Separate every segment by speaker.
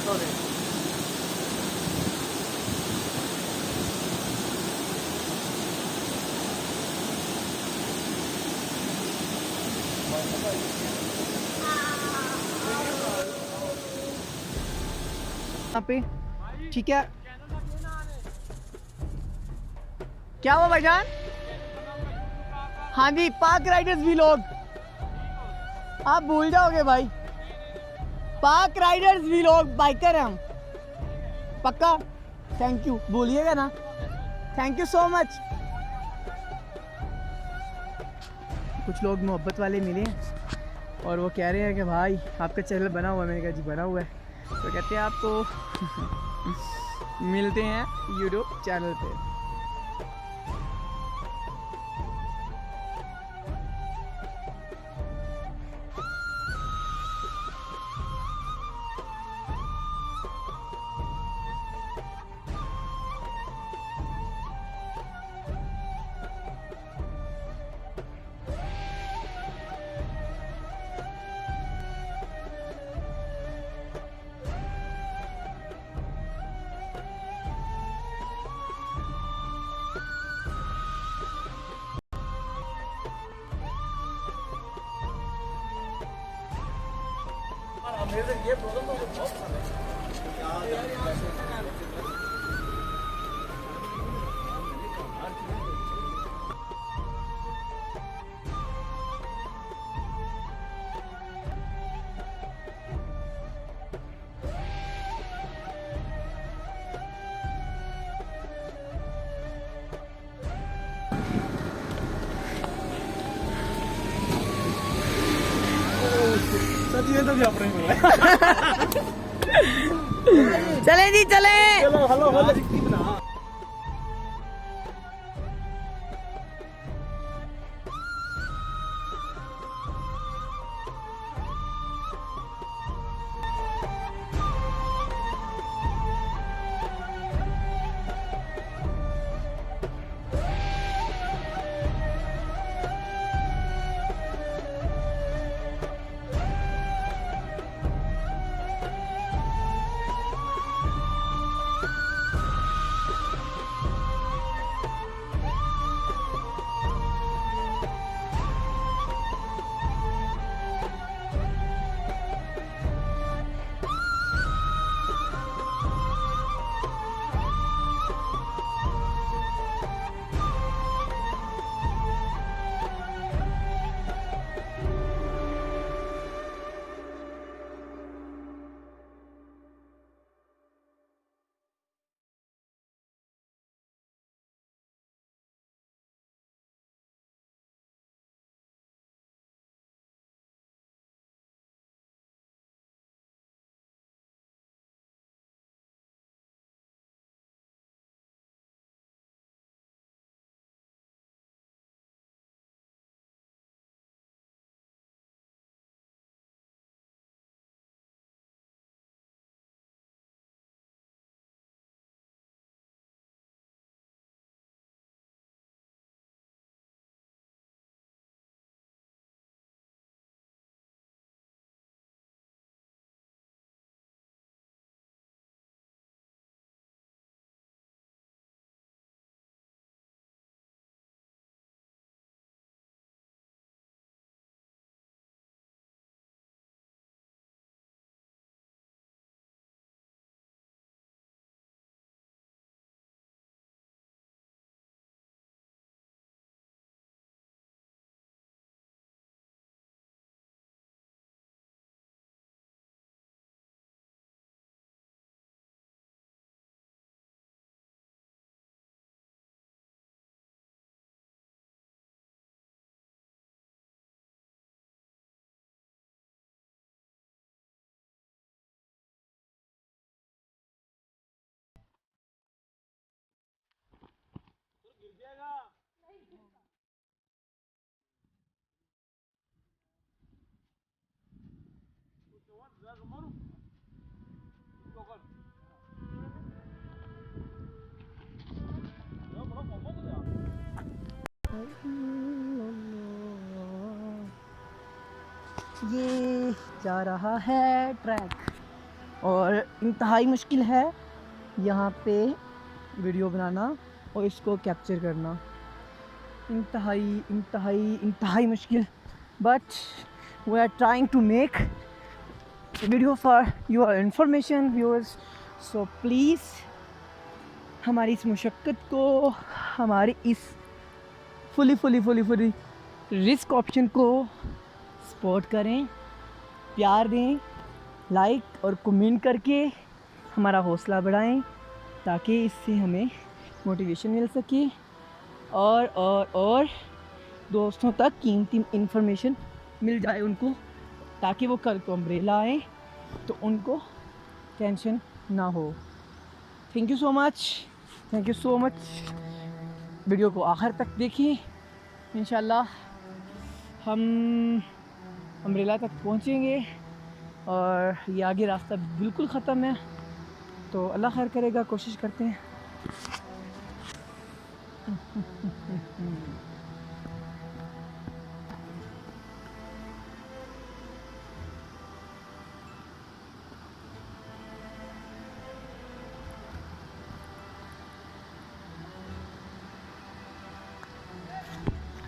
Speaker 1: यहाँ पे ठीक है। क्या हुआ भाईजान? हाँ जी, पार्क राइडर्स भी लोग, आप भूल जाओगे भाई। पार्क राइडर्स भी लोग बाइकर हैं हम, पक्का। थैंक यू बोलिएगा ना, थैंक यू सो मच। कुछ लोग मोहब्बत वाले मिले हैं और वो कह रहे हैं कि भाई आपका चैनल बना हुआ है। मैंने कहा जी बना हुआ है। तो कहते हैं आपको मिलते हैं यूट्यूब चैनल पे। ये प्रॉब्लम मुझे बहुत पसंद है। तो भी अपने चले जी चले। चलो हेलो हेलो कितना ये जा रहा है ट्रैक। और इंतहाई मुश्किल है यहाँ पे वीडियो बनाना और इसको कैप्चर करना, इंतहाई इंतहाई इंतहाई मुश्किल। But we are trying to make video for your information viewers. So please हमारी इस मुशक्क़त को, हमारी इस फुली रिस्क ऑप्शन को सपोर्ट करें, प्यार दें, लाइक और कमेंट करके हमारा हौसला बढ़ाएं ताकि इससे हमें मोटिवेशन मिल सके और दोस्तों तक कीमती इन्फॉर्मेशन मिल जाए उनको, ताकि वो कल को अम्ब्रेला आए तो उनको टेंशन ना हो। Thank you so much. Video को आखिर तक देखिए, इंशाल्लाह हम अम्ब्रेला तक पहुंचेंगे और ये आगे रास्ता बिल्कुल ख़त्म है, तो अल्लाह खैर करेगा, कोशिश करते हैं।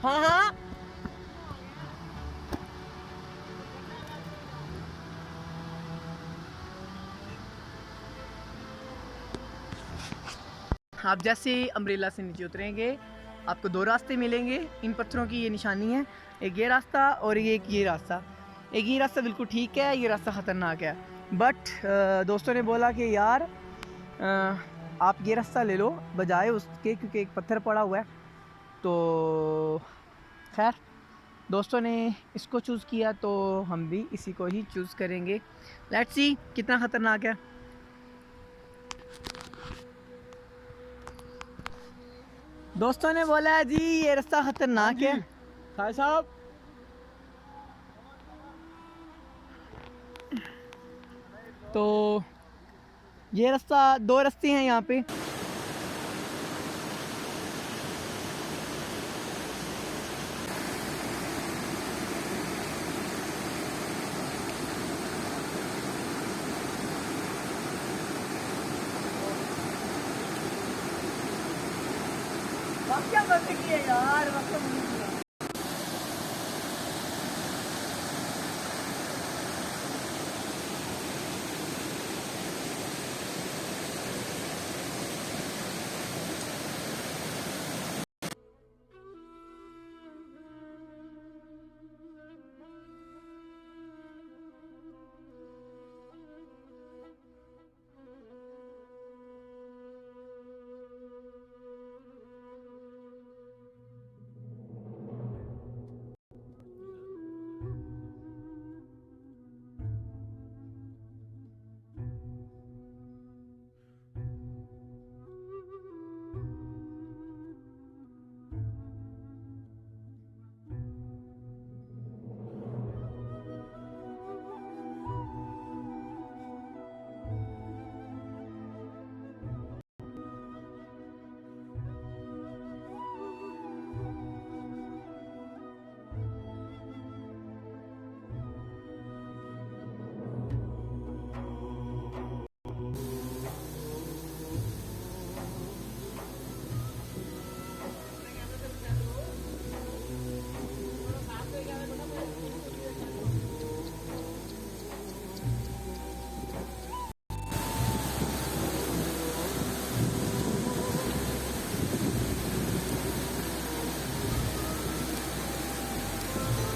Speaker 1: हाँ आप जैसे अम्ब्रेला से नीचे उतरेंगे आपको दो रास्ते मिलेंगे। इन पत्थरों की ये निशानी है, एक ये रास्ता और एक ये रास्ता। एक ये रास्ता बिल्कुल ठीक है, ये रास्ता ख़तरनाक है। बट दोस्तों ने बोला कि यार आप ये रास्ता ले लो बजाय उसके, क्योंकि एक पत्थर पड़ा हुआ है। तो खैर दोस्तों ने इसको चूज़ किया तो हम भी इसी को ही चूज़ करेंगे। लेट्स सी कितना ख़तरनाक है। दोस्तों ने बोला है जी ये रास्ता खतरनाक है। भाई साहब तो ये रास्ता, दो रास्ते हैं यहाँ पे। क्या गलती की है यार,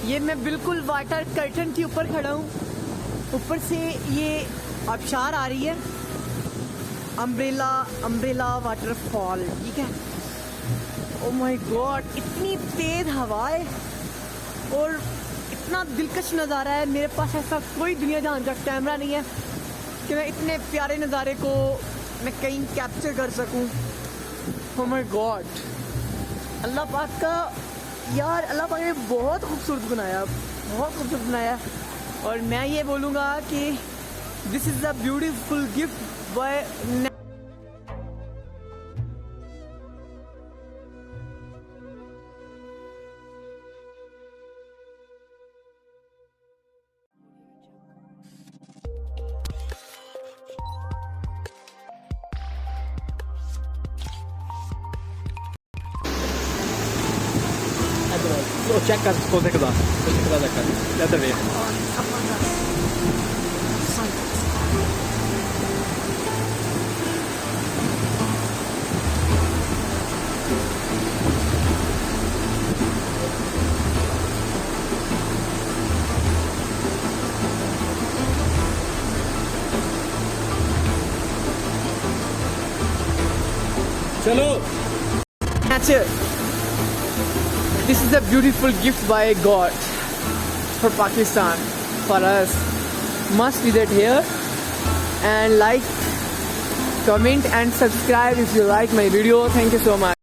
Speaker 1: ये मैं बिल्कुल वाटर कर्टन के ऊपर खड़ा हूँ। ऊपर से ये आबशार आ रही है, अम्ब्रेला वाटरफॉल, ठीक है। ओह माय गॉड, इतनी तेज हवा है और इतना दिलकश नज़ारा है। मेरे पास ऐसा कोई दुनिया जहान का कैमरा नहीं है कि मैं इतने प्यारे नज़ारे को मैं कहीं कैप्चर कर सकूं। ओह माय गॉड, अल्लाह पाक का, यार अल्लाह पाक ने बहुत खूबसूरत बनाया, बहुत खूबसूरत बनाया। और मैं ये बोलूँगा कि this is the beautiful gift bye
Speaker 2: ਉਹ ਚੈੱਕ ਕਰ ਕੋਲ ਦੇਖਦਾ ਚੱਕਰ ਇੱਧਰ ਵੇਖ चलो
Speaker 1: Nature. This is a beautiful gift by God for Pakistan, for us. Must visit here and like, comment and subscribe if you like my video. Thank you so much.